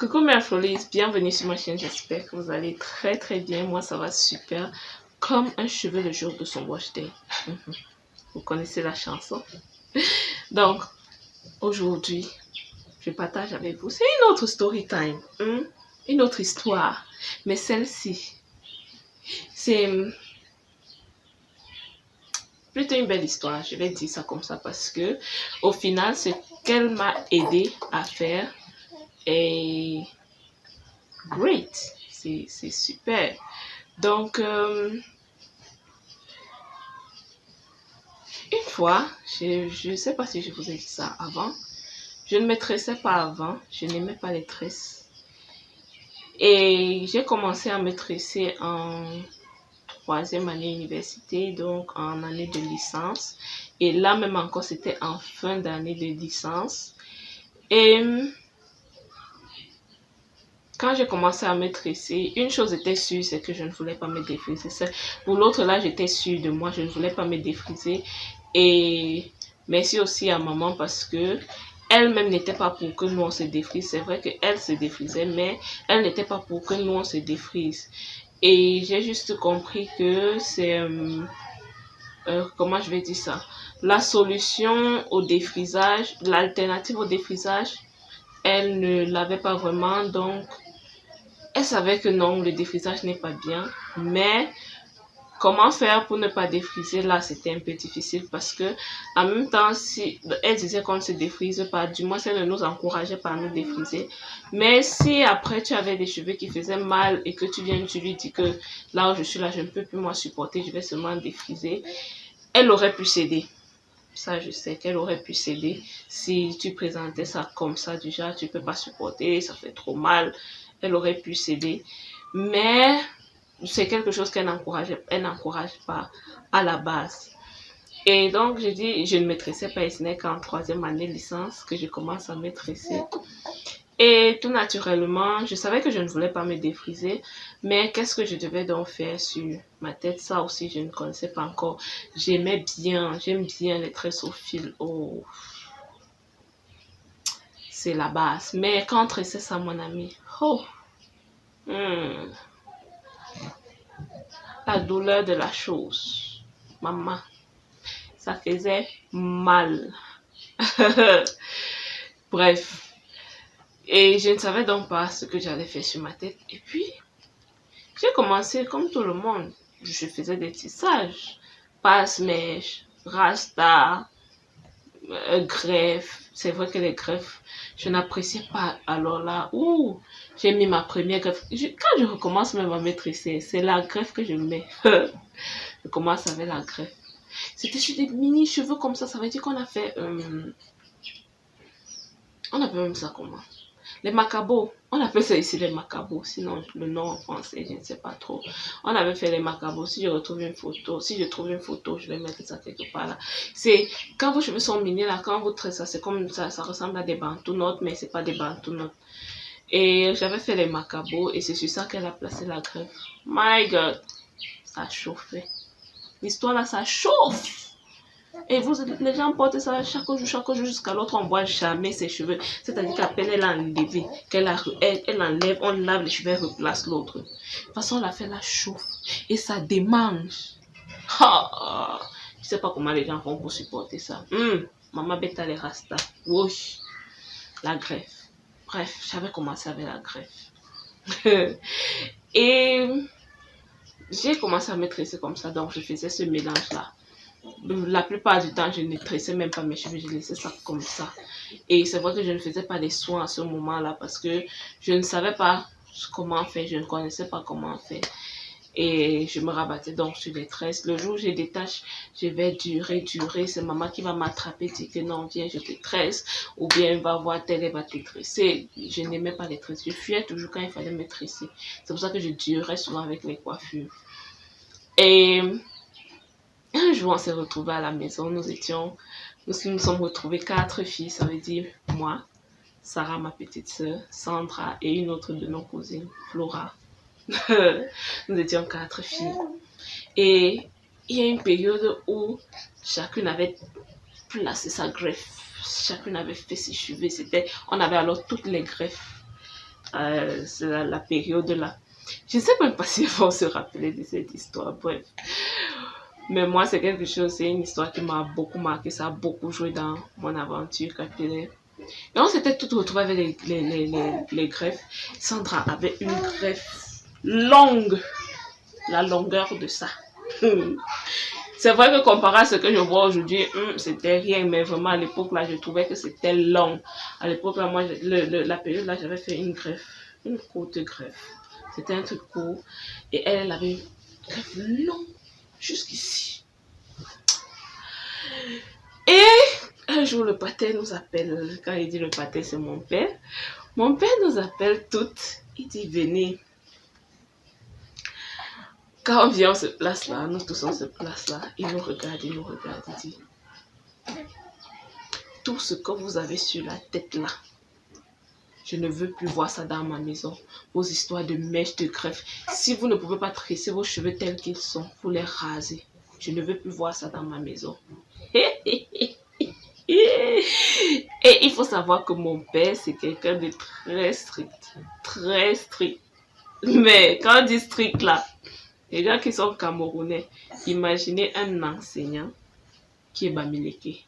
Coucou mes Flolies, bienvenue sur ma chaîne, j'espère que vous allez très bien, moi ça va super, comme un cheveu le jour de son wash day. Vous connaissez la chanson. Donc, aujourd'hui, je partage avec vous, c'est une autre story time, une autre histoire, mais celle-ci, c'est plutôt une belle histoire, je vais dire ça comme ça parce que au final, ce qu'elle m'a aidé à faire est great, c'est super. Donc, une fois, je ne sais pas si je vous ai dit ça avant, je ne me tressais pas avant, je n'aimais pas les tresses. Et j'ai commencé à me tresser en 3e année université, donc en année de licence. Et là même encore, c'était en fin d'année de licence. Et quand j'ai commencé à me tresser, une chose était sûre, c'est que je ne voulais pas me défriser. Pour l'autre, là, j'étais sûre de moi, je ne voulais pas me défriser. Et merci aussi à maman parce que elle-même n'était pas pour que nous on se défrise. C'est vrai qu'elle se défrisait, mais elle n'était pas pour que nous on se défrise. Et j'ai juste compris que c'est... comment je vais dire ça? La solution au défrisage, l'alternative au défrisage, elle ne l'avait pas vraiment, donc elle savait que non, le défrisage n'est pas bien, mais comment faire pour ne pas défriser, là c'était un peu difficile parce que en même temps, si elle disait qu'on ne se défrise pas, du moins elle ne nous encourageait pas à nous défriser, mais si après tu avais des cheveux qui faisaient mal et que tu lui dis que là où je suis là, je ne peux plus moi supporter, je vais seulement défriser, elle aurait pu céder. Ça, je sais qu'elle aurait pu céder si tu présentais ça comme ça, du genre, tu peux pas supporter, ça fait trop mal. Elle aurait pu céder. Mais c'est quelque chose qu'elle n'encourage pas à la base. Et donc, j'ai dit, je ne me tressais pas, et ce n'est qu'en 3e année de licence que je commence à me tresser. Et tout naturellement, je savais que je ne voulais pas me défriser, mais qu'est-ce que je devais donc faire sur ma tête? Ça aussi, je ne connaissais pas encore. J'aime bien les tresses au fil. Oh, c'est la base. Mais quand tresser ça, mon ami, oh, la douleur de la chose, maman, ça faisait mal. Bref. Et je ne savais donc pas ce que j'allais faire sur ma tête. Et puis, j'ai commencé comme tout le monde. Je faisais des tissages, passe-mèche, rasta, greffe. C'est vrai que les greffes, je n'appréciais pas. Alors là, j'ai mis ma première greffe. Quand je recommence même à me tresser, c'est la greffe que je mets. Je commence avec la greffe. C'était sur des mini cheveux comme ça veut dire qu'on a fait... on appelle même ça comment? Les macabots, on appelle ça ici les macabots, sinon le nom en français, je ne sais pas trop. On avait fait les macabots, si je trouve une photo, je vais mettre ça quelque part là. C'est quand vos cheveux sont mini là, quand vous tressez ça, c'est comme ça ressemble à des bantounotes, mais c'est pas des bantounotes. Et j'avais fait les macabots et c'est sur ça qu'elle a placé la greffe. My God, ça chauffait. L'histoire là, ça chauffe. Et les gens portent ça chaque jour, jusqu'à l'autre, on voit jamais ses cheveux. C'est-à-dire qu'à peine elle a enlevé, elle enlève, on lave les cheveux, elle replace l'autre. De toute façon, la fait la chauffe. Et ça démange. Je sais pas comment les gens font pour supporter ça. Maman bêta les rastas. Oui, la greffe. Bref, j'avais commencé avec la greffe. Et j'ai commencé à me tresser comme ça, donc je faisais ce mélange-là. La plupart du temps, je ne tressais même pas mes cheveux, je laissais ça comme ça. Et c'est vrai que je ne faisais pas des soins à ce moment-là parce que je ne savais pas comment faire, je ne connaissais pas comment faire. Et je me rabattais donc sur les tresses. Le jour où j'ai des taches, je vais durer. C'est maman qui va m'attraper, dire que non, viens, je te tresse. Ou bien, va voir telle, elle va te tresser. Je n'aimais pas les tresses. Je fuyais toujours quand il fallait me tresser. C'est pour ça que je durais souvent avec les coiffures. Et un jour, on s'est retrouvés à la maison. Nous nous sommes retrouvés 4 filles. Ça veut dire moi, Sarah, ma petite soeur, Sandra et une autre de nos cousines, Flora. Nous étions 4 filles. Et il y a une période où chacune avait placé sa greffe. Chacune avait fait ses cheveux. On avait alors toutes les greffes. C'est la période là. Je ne sais même pas si vont se rappeler de cette histoire, bref. Mais moi, c'est quelque chose, c'est une histoire qui m'a beaucoup marqué, ça a beaucoup joué dans mon aventure capillaire. Et on s'était tout retrouvé avec les greffes. Sandra avait une greffe longue, la longueur de ça. C'est vrai que comparé à ce que je vois aujourd'hui, c'était rien, mais vraiment à l'époque là, je trouvais que c'était long. À l'époque là, moi, la période là, j'avais fait une greffe, une courte greffe. C'était un truc court. Et elle avait une greffe longue jusqu'ici. Et un jour, le pater nous appelle. Quand il dit le pater, c'est mon père. Mon père nous appelle toutes. Il dit, venez. Quand on vient, on se place là. Nous tous, on se place là. Il nous regarde, il dit, tout ce que vous avez sur la tête là, je ne veux plus voir ça dans ma maison. Vos histoires de mèches, de greffes. Si vous ne pouvez pas tresser vos cheveux tels qu'ils sont, vous les rasez. Je ne veux plus voir ça dans ma maison. Et il faut savoir que mon père, c'est quelqu'un de très strict. Très strict. Mais quand on dit strict là, les gens qui sont camerounais, imaginez un enseignant qui est bamileke.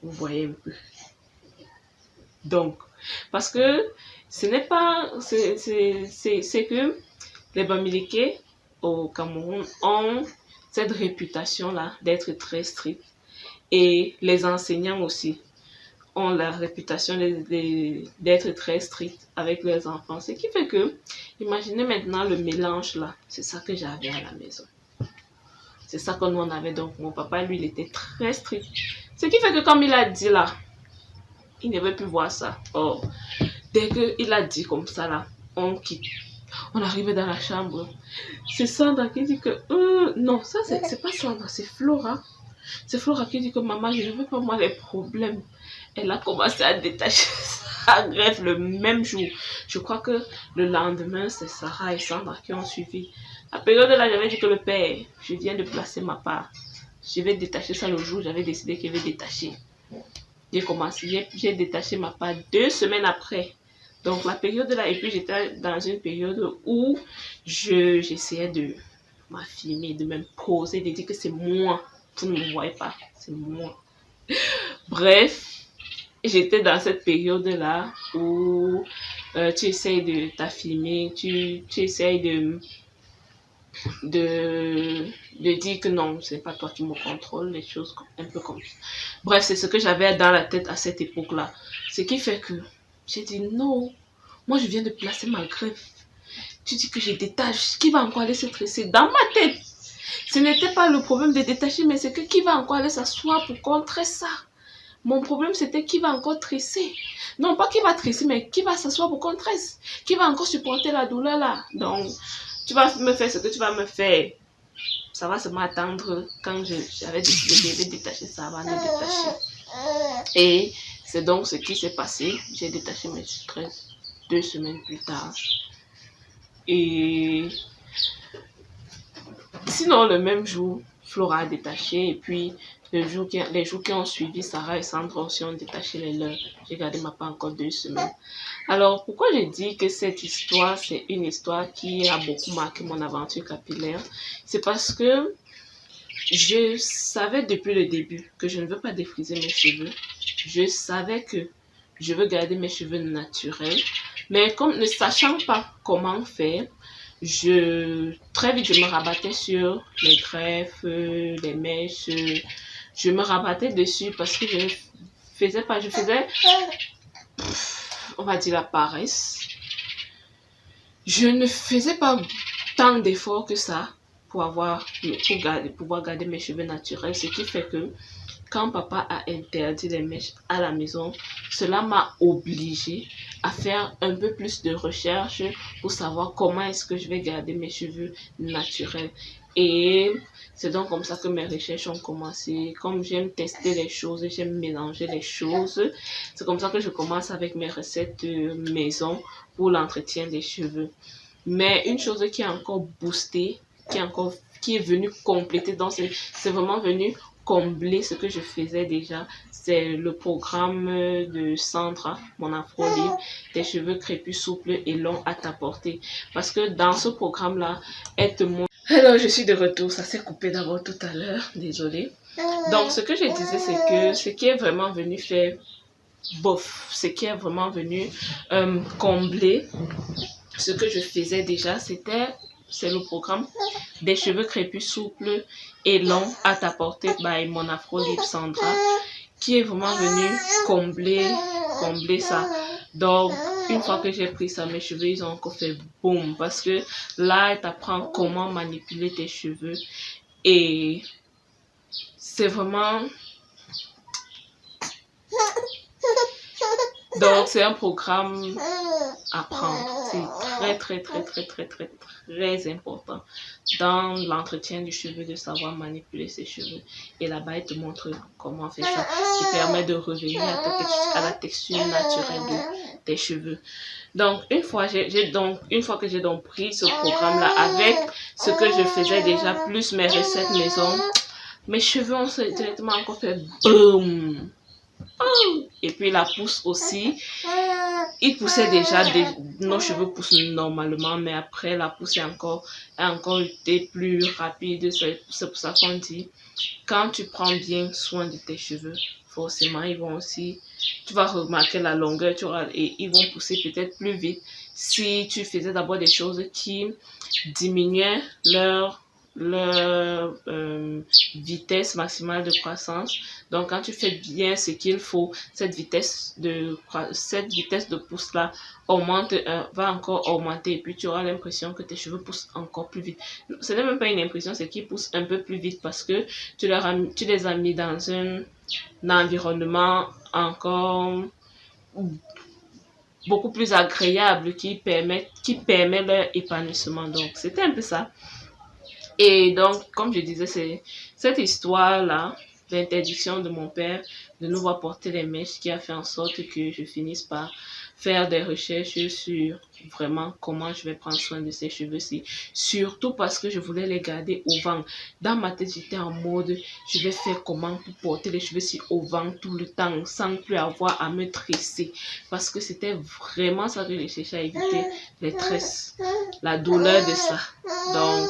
Vous voyez un peu. Donc, parce que ce n'est pas... C'est que les bamileke au Cameroun ont cette réputation-là d'être très stricts. Et les enseignants aussi ont la réputation d'être très stricts avec leurs enfants. Ce qui fait que, imaginez maintenant le mélange là. C'est ça que j'avais à la maison. C'est ça que nous on avait. Donc mon papa, lui, il était très strict. Ce qui fait que comme il a dit là, il ne veut plus voir ça. Oh, dès qu'il a dit comme ça là, on quitte. On arrive dans la chambre. C'est Sandra qui dit que... non, ça c'est pas Sandra, c'est Flora. C'est Flora qui dit que maman, je ne veux pas moi les problèmes. Elle a commencé à détacher sa greffe le même jour. Je crois que le lendemain, c'est Sarah et Sandra qui ont suivi. À la période là, j'avais dit que le père, je viens de placer ma part. Je vais détacher ça le jour, j'avais décidé qu'il vais détacher. J'ai détaché ma part 2 semaines après. Donc la période là, et puis j'étais dans une période où j'essayais de m'affirmer, de me poser, de dire que c'est moi. Vous ne me voyez pas, c'est moi. Bref, j'étais dans cette période-là où tu essayes de t'affirmer, tu essayes de dire que non, c'est pas toi qui me contrôle, les choses un peu comme ça. Bref, c'est ce que j'avais dans la tête à cette époque-là. Ce qui fait que j'ai dit non, moi je viens de placer ma greffe. Tu dis que je détache, qui va encore aller se tresser dans ma tête? Ce n'était pas le problème de détacher, mais c'est que qui va encore aller s'asseoir pour contrer ça? Mon problème, c'était qui va encore tresser. Non, pas qui va tresser, mais qui va s'asseoir pour qu'on tresse. Qui va encore supporter la douleur là. Donc, tu vas me faire ce que tu vas me faire. Ça va seulement attendre quand j'avais décidé de détacher, ça va me détacher. Et c'est donc ce qui s'est passé. J'ai détaché mes tresses 2 semaines plus tard. Et sinon, le même jour, Flora a détaché. Et puis, les jours qui ont suivi, Sarah et Sandra aussi ont détaché les leurs. J'ai gardé ma part encore 2 semaines. Alors, pourquoi je dis que cette histoire, c'est une histoire qui a beaucoup marqué mon aventure capillaire? C'est parce que je savais depuis le début que je ne veux pas défriser mes cheveux. Je savais que je veux garder mes cheveux naturels. Mais comme ne sachant pas comment faire, très vite, je me rabattais sur les greffes, les mèches. Je me rabattais dessus parce que je faisais, on va dire, la paresse. Je ne faisais pas tant d'efforts que ça pour pouvoir garder mes cheveux naturels. Ce qui fait que quand papa a interdit les mèches à la maison, cela m'a obligée à faire un peu plus de recherche pour savoir comment est-ce que je vais garder mes cheveux naturels. Et c'est donc comme ça que mes recherches ont commencé. Comme j'aime tester les choses, j'aime mélanger les choses, c'est comme ça que je commence avec mes recettes maison pour l'entretien des cheveux. Mais une chose qui a encore boosté, qui est venue compléter, donc c'est vraiment venu combler ce que je faisais déjà. C'est le programme de Sandra, mon afro libre, des cheveux crépus souples et longs à ta portée. Parce que dans ce programme-là, elle te montre... Alors, je suis de retour. Ça s'est coupé d'abord tout à l'heure. Désolée. Donc, ce que je disais, c'est que ce qui est vraiment venu faire bof, ce qui est vraiment venu combler ce que je faisais déjà, c'est le programme des cheveux crépus souples et longs à ta portée by mon afro libre Sandra, qui est vraiment venu combler ça. Donc, une fois que j'ai pris ça, mes cheveux, ils ont encore fait boum. Parce que là, elle t'apprend comment manipuler tes cheveux. Et c'est vraiment... Donc, c'est un programme à prendre. C'est très important dans l'entretien du cheveu de savoir manipuler ses cheveux. Et là-bas, il te montre comment faire ça. Qui permet de revenir à la texture naturelle de tes cheveux. Donc, une fois que j'ai donc pris ce programme-là avec ce que je faisais déjà, plus mes recettes maison, mes cheveux ont directement encore fait boum. Et puis la pousse aussi, il poussait déjà, nos cheveux poussent normalement, mais après la pousse a encore été plus rapide. C'est pour ça qu'on dit, quand tu prends bien soin de tes cheveux, forcément ils vont aussi, tu vas remarquer la longueur, et ils vont pousser peut-être plus vite si tu faisais d'abord des choses qui diminuaient leur vitesse maximale de croissance. Donc, quand tu fais bien ce qu'il faut, cette vitesse de pousse là va encore augmenter, et puis tu auras l'impression que tes cheveux poussent encore plus vite. Ce n'est même pas une impression, c'est qu'ils poussent un peu plus vite parce que tu les as mis dans un environnement encore beaucoup plus agréable qui permet leur épanouissement. Donc, c'était un peu ça. Et donc, comme je disais, c'est cette histoire-là, l'interdiction de mon père de nous voir porter les mèches, qui a fait en sorte que je finisse par faire des recherches sur vraiment comment je vais prendre soin de ces cheveux-ci. Surtout parce que je voulais les garder au vent. Dans ma tête, j'étais en mode, je vais faire comment pour porter les cheveux-ci au vent tout le temps, sans plus avoir à me tresser. Parce que c'était vraiment ça que je cherchais à éviter, les tresses, la douleur de ça. Donc,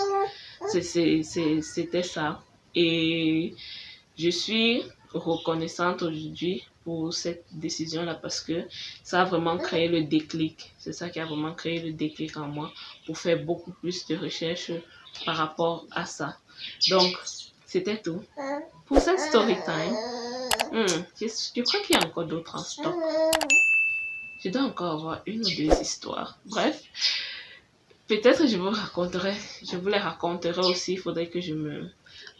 c'était ça. Et je suis reconnaissante aujourd'hui pour cette décision-là parce que ça a vraiment créé le déclic. C'est ça qui a vraiment créé le déclic en moi pour faire beaucoup plus de recherches par rapport à ça. Donc, c'était tout pour cette story time. Je crois qu'il y a encore d'autres en stock. Je dois encore avoir une ou deux histoires. Bref. Peut-être je vous les raconterai aussi. Il faudrait que je me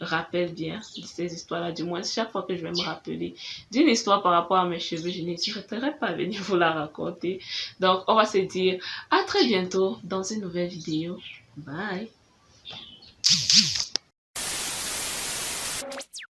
rappelle bien de ces histoires-là. Du moins, chaque fois que je vais me rappeler d'une histoire par rapport à mes cheveux, je n'hésiterai pas à venir vous la raconter. Donc, on va se dire à très bientôt dans une nouvelle vidéo. Bye!